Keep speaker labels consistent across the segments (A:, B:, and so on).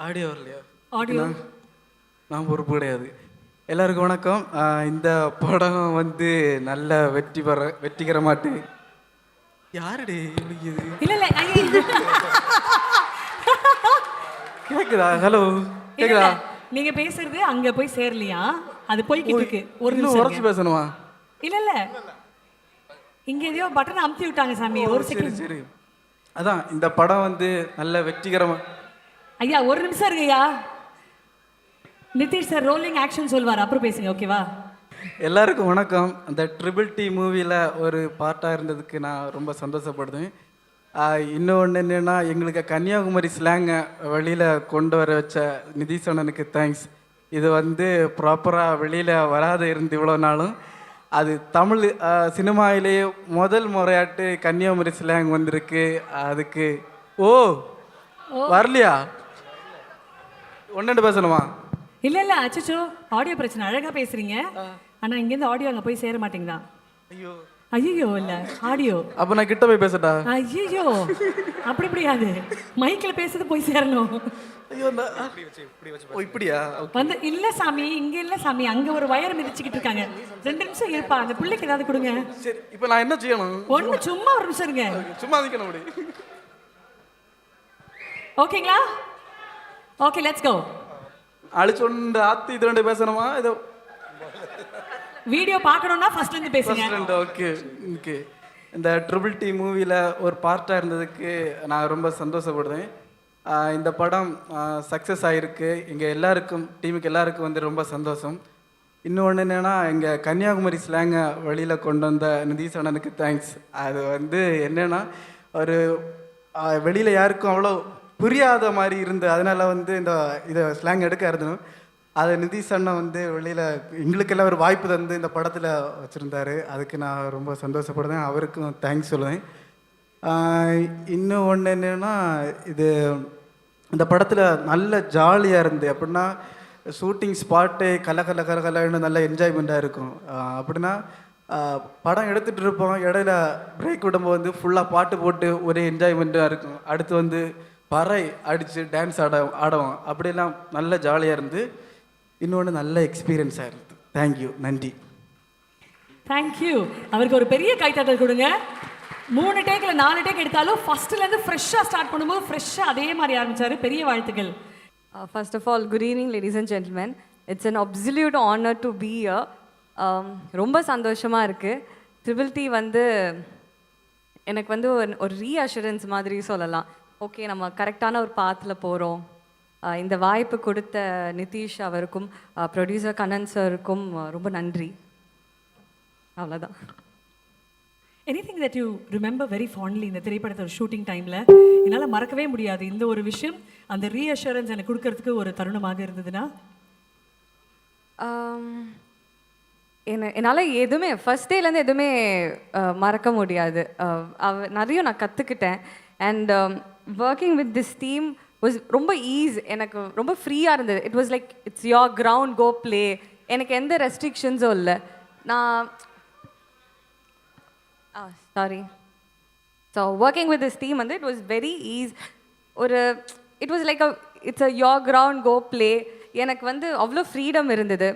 A: Audio வரலையா?
B: Audio
A: நான் பொறுப்பு கிடையாது. எல்லாருக்கும் வணக்கம். இந்த படம் வந்து நல்ல வெற்றிகரமாட்டு. யாருடி விളിக்குது?
B: இல்ல இல்ல ஐயே.
A: கேக்குதா? ஹலோ
B: இல்ல,
A: கேக்குதா?
B: இல்ல. நீங்க பேசுறது அங்க போய் சேரலையா? அது போய்கிட்டு இருக்கு. ஒரு
A: இன்னும்
B: நிமிஷம்
A: உரச்சு
B: இருங்க.
A: பேசணுமா?
B: இல்ல இல்ல இங்க எதையோ பட்டன் அமுத்தி விட்டாங்க சாமி. ஒரு
A: சரி
B: செகண்ட்.
A: சரி. அதான் இந்த படம் வந்து நல்ல வெற்றிகரமா.
B: ஐயா ஒரு நிமிஷம் இருங்கய்யா. நிதிஷ் சார் ரோலிங் ஆக்ஷன் சொல்வார், அப்புறம் பேசுங்க, ஓகேவா?
A: எல்லாருக்கும் வணக்கம். அந்த ட்ரிபிள் டி மூவியில் ஒரு பார்ட்டாக இருந்ததுக்கு நான் ரொம்ப சந்தோஷப்படுறேன். இன்னொன்று என்னென்னா, எங்களுக்கு கன்னியாகுமரி ஸ்லாங்கை வெளியில் கொண்டு வர வச்ச நிதிஷ் அண்ணனுக்கு தேங்க்ஸ். இது வந்து ப்ராப்பராக வெளியில் வராது இருந்து இவ்வளோ நாளும் அது தமிழ் சினிமாவிலேயே முதல் முறையாட்டு கன்னியாகுமரி ஸ்லாங் வந்திருக்கு. அதுக்கு ஓ வரலையா? ஒன்று பேசணுமா?
B: இல்ல இல்ல அச்சச்சோ, ஆடியோ பிரச்சனை. அழகா பேசுறீங்க, ஆனா இங்க இருந்து ஆடியோ அங்க போய் சேர மாட்டேங்குதா?
A: ஐயோ
B: ஐயோ இல்ல ஆடியோ.
A: அப்ப நான் கிட்ட போய் பேசட்டா?
B: ஐயோ அப்படி முடியாது, மைக்ல பேசுறது போய் சேரணும்.
A: ஐயோ ஓ இப்படியா?
B: வந்து இல்ல சாமி, இங்க இல்ல சாமி, அங்க ஒரு வயர் மிதிச்சுக்கிட்டு இருக்காங்க. 2 நிமிஷம் இருப்பா, அந்த பிள்ளைக்கு ஏதாவது கொடுங்க.
A: சரி இப்போ நான் என்ன செய்யணும்?
B: ஒண்ணு சும்மா ஒரு நிமிஷம் இருங்க.
A: சும்மா நிக்கணும் அப்படி.
B: ஓகேங்களா? Okay let's go.
A: அழிச்சு ஒன்று ஆத்தி இது ரெண்டு பேசணுமா? இதோ
B: வீடியோ பார்க்கணும்னா ஃபர்ஸ்ட்ல இருந்து பேசுங்க.
A: Okay okay. இந்த ட்ரிபிள் டி மூவியில் ஒரு பார்ட்டாக இருந்ததுக்கு நான் ரொம்ப சந்தோஷப்படுறேன். இந்த படம் சக்ஸஸ் ஆகிருக்கு. எங்கள் எல்லாருக்கும், டீமுக்கு எல்லாருக்கும் வந்து ரொம்ப சந்தோஷம். இன்னொன்று என்னென்னா, எங்கள் கன்னியாகுமரி ஸ்லாங்கை வெளியில் கொண்டு வந்த நிதிஷ் அண்ணனுக்கு தேங்க்ஸ். அது வந்து என்னென்னா, ஒரு வெளியில் யாருக்கும் அவ்வளோ புரியாத மாதிரி இருந்து, அதனால் வந்து இதை ஸ்லாங் எடுக்க இருந்தோம். அதை நிதிஷ் அண்ணன் வந்து வெளியில் எங்களுக்கெல்லாம் ஒரு வாய்ப்பு தந்து இந்த படத்தில் வச்சுருந்தாரு. அதுக்கு நான் ரொம்ப சந்தோஷப்படுறேன். அவருக்கும் தேங்க்ஸ் சொல்லுவேன். இன்னும் ஒன்று என்னென்னா, இந்த படத்தில் நல்ல ஜாலியாக இருந்து, அப்படின்னா ஷூட்டிங் ஸ்பாட்டு கலன்னு நல்ல என்ஜாய்மெண்ட்டாக இருக்கும். அப்படின்னா படம் எடுத்துகிட்டு இருப்போம், இடையில பிரேக் விடும்போது வந்து ஃபுல்லாக பாட்டு போட்டு ஒரே என்ஜாய்மெண்ட்டாக இருக்கும். அடுத்து வந்து பறை அடித்து டான்ஸ் ஆடுவோம். அப்படிலாம் நல்ல ஜாலியாக இருந்து, இன்னொன்று நல்ல எக்ஸ்பீரியன்ஸாக இருக்குது. தேங்க்யூ, நன்றி.
B: தேங்க்யூ. அவருக்கு ஒரு பெரிய கைத்தட்டல் கொடுங்க. 3 டேக்கில் 4 டேக் எடுத்தாலும் ஃபர்ஸ்ட்லேருந்து ஃப்ரெஷ்ஷாக ஸ்டார்ட் பண்ணும்போது ஃப்ரெஷ்ஷாக அதே மாதிரி ஆரம்பித்தார். பெரிய வாழ்த்துக்கள்.
C: First of all, good evening ladies and gentlemen. It's an absolute honor to be here. ரொம்ப சந்தோஷமாக இருக்குது. ட்ரிபிள் டி வந்து எனக்கு வந்து ஒரு ரீஅஷூரன்ஸ் மாதிரி சொல்லலாம். ஓகே, நம்ம கரெக்டான ஒரு பாத்தில் போகிறோம். இந்த வாய்ப்பு கொடுத்த நிதிஷ் அவருக்கும் ப்ரொடியூசர் கண்ணன் சாருக்கும் ரொம்ப நன்றி. அவ்வளோதான்.
B: Anything that you remember very fondly இந்த திரைப்படத்தோட ஷூட்டிங் டைமில்? என்னால் மறக்கவே முடியாது இந்த ஒரு விஷயம், அந்த ரீஅஷூரன்ஸ் எனக்கு கொடுக்கறதுக்கு ஒரு தருணமாக இருந்ததுன்னா?
C: என்னால் எதுவுமே ஃபர்ஸ்ட் டேலேருந்து எதுவுமே மறக்க முடியாது. நிறைய நான் கற்றுக்கிட்டேன். And working with this team was ரொம்ப எனக்கு ரொம்ப ஃப்ரீயாக இருந்தது. It was like it's your ground, go play. எனக்கு எந்த ரெஸ்ட்ரிக்ஷன்ஸும் இல்லை. நான் sorry. So working with this team வந்து it was very it was like it's a your ground, go play. எனக்கு வந்து அவ்வளோ ஃப்ரீடம் இருந்தது.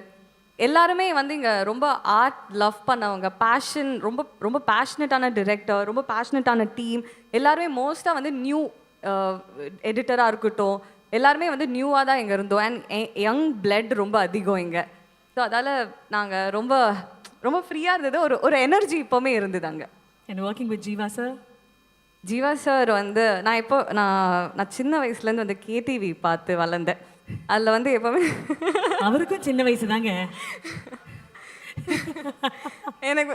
C: எல்லாருமே வந்து இங்கே ரொம்ப ஆர்ட் லவ் பண்ணவங்க, பேஷன், ரொம்ப ரொம்ப பேஷனட்டான டிரெக்டர், ரொம்ப பேஷனட்டான டீம். எல்லாருமே மோஸ்ட்டாக வந்து நியூ எடிட்டராக இருக்கட்டும், எல்லாருமே வந்து நியூவாக தான் இங்கே இருந்தோம். அண்ட் யங் பிளட் ரொம்ப அதிகம் இங்கே. ஸோ அதால் நாங்கள் ரொம்ப ரொம்ப ஃப்ரீயாக இருந்தது. ஒரு எனர்ஜி இப்போவுமே இருந்தது அங்கே.
B: And working with Jeeva sir?
C: Jeeva sir வந்து நான் சின்ன வயசுலேருந்து வந்து கேடிவி பார்த்து வளர்ந்தேன். அதில் வந்து எப்போவுமே
B: அவருக்கும் சின்ன வயசு தாங்க.
C: எனக்கு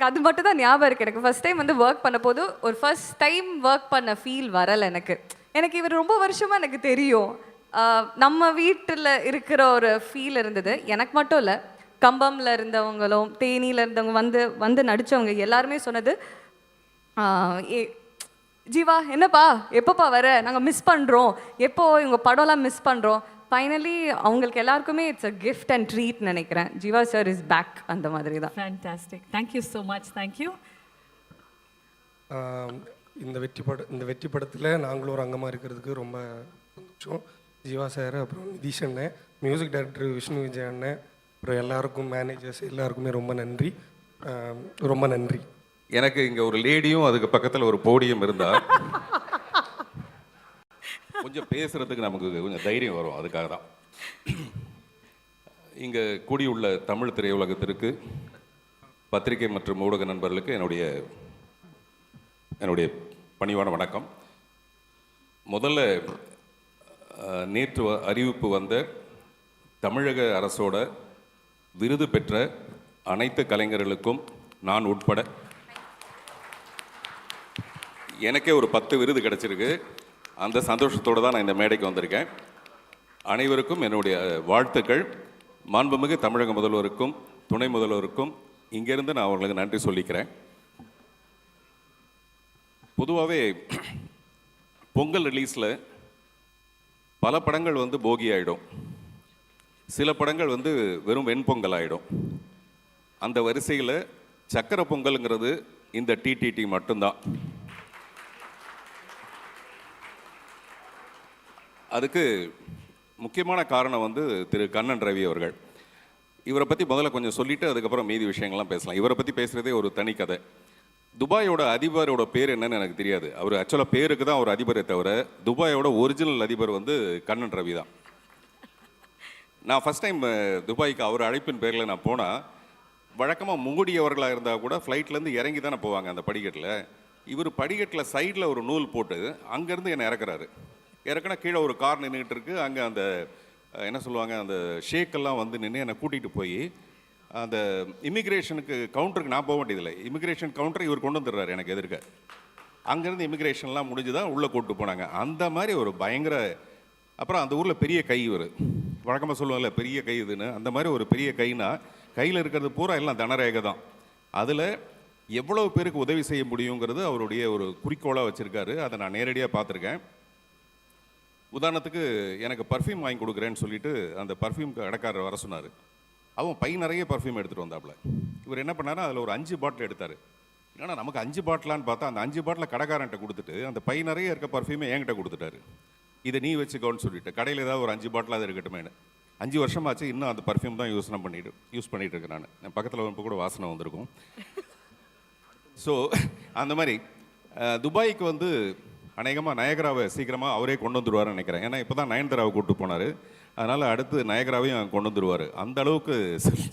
C: அது மட்டும் தான் ஞாபகம் இருக்குது. எனக்கு ஃபஸ்ட் டைம் வந்து ஒர்க் பண்ண போது ஒரு ஃபர்ஸ்ட் டைம் ஒர்க் பண்ண ஃபீல் வரலை எனக்கு இவர் ரொம்ப வருஷமாக எனக்கு தெரியும். நம்ம வீட்டில் இருக்கிற ஒரு ஃபீல் இருந்தது. எனக்கு மட்டும் இல்லை, கம்பம்ல இருந்தவங்களும் தேனியில் இருந்தவங்க வந்து நடித்தவங்க எல்லாருமே சொன்னது, ஜீவா என்னப்பா எப்போப்பா வர, நாங்கள் மிஸ் பண்ணுறோம், எப்போ இவங்க படம்லாம் மிஸ் பண்ணுறோம். ஃபைனலி அவங்களுக்கு எல்லாருக்குமே it's a gift and treat நினைக்கிறேன். ஜீவா சார் இஸ் பேக், அந்த மாதிரி தான்.
B: Fantastic. Thank you so much. Thank you.
D: இந்த வெற்றி படத்தில் நாங்களும் ஒரு அங்கமாக இருக்கிறதுக்கு ரொம்ப சந்தோஷம். ஜீவா சார், அப்புறம் நிதிஷ் அண்ணன், மியூசிக் டைரக்டர் விஷ்ணு விஜய் அண்ணன், அப்புறம் எல்லாருக்கும் மேனேஜர்ஸ் எல்லாருக்குமே ரொம்ப நன்றி. ரொம்ப நன்றி.
E: எனக்கு இங்கே ஒரு லேடியும் அதுக்கு பக்கத்தில் ஒரு போடியம் இருந்தால் கொஞ்சம் பேசுகிறதுக்கு நமக்கு கொஞ்சம் தைரியம் வரும். அதுக்காக தான் இங்கே கூடியுள்ள தமிழ் திரையுலகத்திற்கு, பத்திரிகை மற்றும் ஊடக நண்பர்களுக்கு என்னுடைய பணிவான வணக்கம். முதல்ல நேற்று அறிவிப்பு வந்த தமிழக அரசோட விருது பெற்ற அனைத்து கலைஞர்களுக்கும் நான் உட்பட எனக்கே ஒரு 10 விருது கிடச்சிருக்கு. அந்த சந்தோஷத்தோடு தான் நான் இந்த மேடைக்கு வந்திருக்கேன். அனைவருக்கும் என்னுடைய வாழ்த்துக்கள். மாண்புமிகு தமிழக முதல்வருக்கும் துணை முதல்வருக்கும் இங்கேருந்து நான் அவங்களுக்கு நன்றி சொல்லிக்கிறேன். பொதுவாகவே பொங்கல் ரிலீஸில் பல படங்கள் வந்து போகி ஆகிடும், சில படங்கள் வந்து வெறும் வெண்பொங்கல் ஆகிடும். அந்த வரிசையில் சக்கரை பொங்கலுங்கிறது இந்த டிடிடி மட்டும்தான். அதுக்கு முக்கியமான காரணம் வந்து திரு கண்ணன் ரவி அவர்கள். இவரை பற்றி முதல்ல கொஞ்சம் சொல்லிவிட்டு அதுக்கப்புறம் மீதி விஷயங்கள்லாம் பேசலாம். இவரை பற்றி பேசுகிறதே ஒரு தனி கதை. துபாயோட அதிபரோட பேர் என்னன்னு எனக்கு தெரியாது. அவர் ஆக்சுவலாக பேருக்கு தான் ஒரு அதிபரை தவிர துபாயோட ஒரிஜினல் அதிபர் வந்து கண்ணன் ரவி தான். நான் ஃபஸ்ட் டைம் துபாய்க்கு அவர் அழைப்பின் பேரில் நான் போனால், வழக்கமாக முங்குடியவர்களாக இருந்தால் கூட ஃப்ளைட்லேருந்து இறங்கி தானே போவாங்க அந்த படிக்கட்டில். இவர் படிக்கட்டில் சைடில் ஒரு நூல் போட்டு அங்கேருந்து என்னை இறக்குறாரு. இறக்குனா கீழே ஒரு கார் நின்றுட்டு இருக்கு. அங்கே அந்த என்ன சொல்லுவாங்க, அந்த ஷேக்கெல்லாம் வந்து நின்று என்னை கூட்டிகிட்டு போய் அந்த இமிக்ரேஷனுக்கு கவுண்டருக்கு நான் போக வேண்டியதில்லை, இமிக்ரேஷன் கவுண்டர் இவர் கொண்டு வந்துடுறாரு எனக்கு எதிர்க்க. அங்கேருந்து இமிக்ரேஷன்லாம் முடிஞ்சு தான் உள்ளே கூப்பிட்டு போனாங்க. அந்த மாதிரி ஒரு பயங்கர, அப்புறம் அந்த ஊரில் பெரிய கை இவர், வழக்கமாக சொல்லுவாங்கல்ல பெரிய கை இதுன்னு, அந்த மாதிரி ஒரு பெரிய கைனா கையில் இருக்கிறது பூரா எல்லாம் தனரேகை தான். அதில் எவ்வளோ பேருக்கு உதவி செய்ய முடியுங்கிறது அவருடைய ஒரு குறிக்கோளாக வச்சுருக்காரு. அதை நான் நேரடியாக பார்த்துருக்கேன். உதாரணத்துக்கு எனக்கு பர்ஃப்யூம் வாங்கி கொடுக்குறேன்னு சொல்லிட்டு அந்த பர்ஃப்யூம் கடைக்காரர் வர சொன்னார். அவன் பை நிறைய பர்ஃப்யூம் எடுத்துகிட்டு வந்தாப்புல. இவர் என்ன பண்ணார், அதில் ஒரு 5 பாட்டில் எடுத்தார். ஏன்னா நமக்கு 5 பாட்டிலான்னு பார்த்தா அந்த 5 பாட்டில் கடைக்காரன்ட்ட கொடுத்துட்டு அந்த பை நிறைய இருக்க பர்ஃப்யூமை என்கிட்ட கொடுத்துட்டாரு. இதை நீ வச்சுக்கோன்னு சொல்லிட்டு, கடையில் ஏதாவது ஒரு 5 பாட்டில் அது இருக்கட்டுமேனு. 5 வருஷமாச்சு, இன்னும் அந்த பர்ஃப்யூம் தான் யூஸ் பண்ணிட்டு இருக்கேன் நான். என் பக்கத்தில் இப்போ கூட வாசனை வந்திருக்கும். ஸோ அந்த மாதிரி துபாய்க்கு வந்து அநேகமாக நயகராவை சீக்கிரமாக அவரே கொண்டு வந்துடுவார்னு நினைக்கிறேன். ஏன்னா இப்போ தான் நயன்தாராவை கூப்பிட்டு போனார். அதனால் அடுத்து நயகராவையும் கொண்டு வந்துடுவார். அந்த அளவுக்கு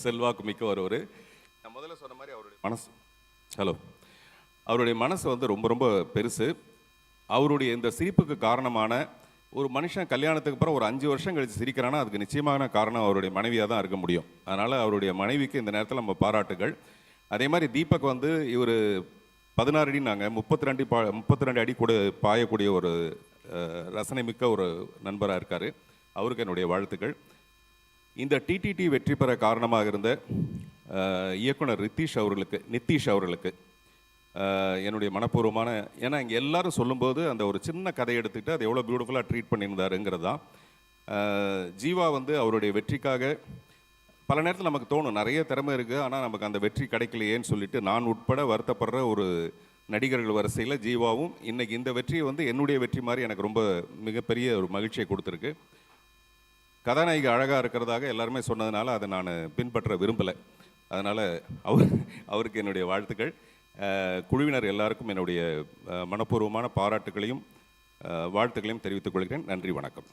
E: செல்வாக்கு மிக்க வருவார். நான் முதல்ல சொன்ன மாதிரி அவருடைய மனசு வந்து ரொம்ப ரொம்ப பெருசு. அவருடைய இந்த சிரிப்புக்கு காரணமான ஒரு மனுஷன் கல்யாணத்துக்கு அப்புறம் ஒரு 5 வருஷம் கழித்து சிரிக்கிறான்னா அதுக்கு நிச்சயமான காரணம் அவருடைய மனைவியாக தான் இருக்க முடியும். அதனால் அவருடைய மனைவிக்கு இந்த நேரத்தில் நம்ம பாராட்டுகள். அதே மாதிரி தீபக் வந்து இவர் 16 அடி, நாங்கள் 32 அடி கூட பாயக்கூடிய ஒரு ரசனை மிக்க ஒரு நண்பராக இருக்கார். அவருக்கு என்னுடைய வாழ்த்துக்கள். இந்த டிடிடி வெற்றி பெற காரணமாக இருந்த இயக்குனர் நித்தீஷ் அவர்களுக்கு என்னுடைய மனப்பூர்வமான, ஏன்னா இங்கே எல்லாரும் சொல்லும்போது அந்த ஒரு சின்ன கதை எடுத்துக்கிட்டு அது எவ்வளோ பியூட்டிஃபுல்லாக ட்ரீட் பண்ணியிருந்தாருங்கிறது தான். ஜீவா வந்து அவருடைய வெற்றிக்காக பல நேரத்தில் நமக்கு தோணும் நிறைய திறமை இருக்குது, ஆனால் நமக்கு அந்த வெற்றி கிடைக்கலையேன்னு சொல்லிட்டு நான் உட்பட வருத்தப்படுற ஒரு நடிகர்கள் வரிசையில் ஜீவாவும் இன்றைக்கி இந்த வெற்றியை வந்து என்னுடைய வெற்றி மாதிரி எனக்கு ரொம்ப மிகப்பெரிய ஒரு மகிழ்ச்சியை கொடுத்துருக்கு. கதாநாயகி அழகாக இருக்கிறதாக எல்லாருமே சொன்னதுனால அதை நான் பின்பற்ற விரும்பலை. அதனால் அவருக்கு என்னுடைய வாழ்த்துக்கள். குழுவினர் எல்லாருக்கும் என்னுடைய மனப்பூர்வமான பாராட்டுகளையும் வாழ்த்துக்களையும் தெரிவித்துக் கொள்கிறேன். நன்றி, வணக்கம்.